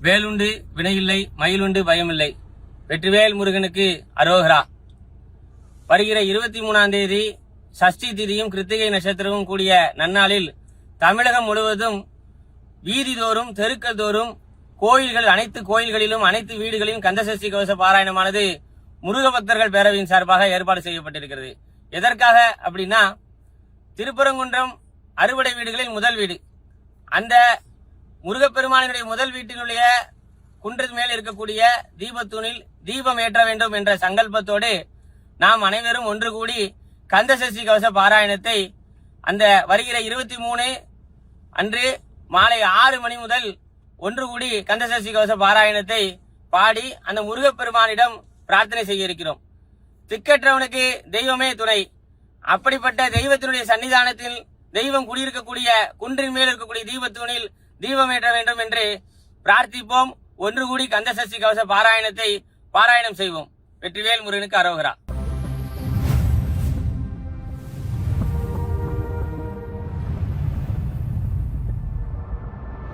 வேலுண்டு வினையில்லை, மயிலுண்டு பயமில்லை. வெற்றிவேல் முருகனுக்கு அரோகரா. வருகிற 23ஆம் தேதி சஷ்டி திதியும் கிருத்திகை நட்சத்திரமும் கூடிய நன்னாளில் தமிழகம் முழுவதும் வீதிதோறும் தெருக்கள் தோறும் கோயில்கள், அனைத்து கோயில்களிலும் அனைத்து வீடுகளிலும் கந்தசஷ்டி கவச பாராயணமானது முருக பக்தர்கள் பேரவையின் சார்பாக ஏற்பாடு செய்யப்பட்டிருக்கிறது. எதற்காக அப்படின்னா, திருப்பரங்குன்றம் அறுபடை வீடுகளில் முதல் வீடு, அந்த முருகப்பெருமானினுடைய முதல் வீட்டினுடைய குன்றின் மேல் இருக்கக்கூடிய தீபத்தூணில் தீபம் ஏற்ற வேண்டும் என்ற சங்கல்பத்தோடு நாம் அனைவரும் ஒன்று கூடி கந்தசஷ்டி கவச பாராயணத்தை அந்த வருகிற 23 அன்று மாலை 6 மணி முதல் ஒன்று கூடி கந்தசஷ்டி கவச பாராயணத்தை பாடி அந்த முருகப்பெருமானிடம் பிரார்த்தனை செய்ய இருக்கிறோம். திக்கற்றவனுக்கு தெய்வமே துணை. அப்படிப்பட்ட தெய்வத்தினுடைய சன்னிதானத்தில் தெய்வம் குடியிருக்கக்கூடிய குன்றின் மேல் இருக்கக்கூடிய தீபத்தூணில் தீபம் ஏற்ற வேண்டும் என்று பிரார்த்திப்போம். ஒன்று கூடி கந்தசஷ்டி கவச பாராயணத்தை பாராயணம் செய்வோம். வெற்றிவேல் முருகனுக்கு அரோகரா.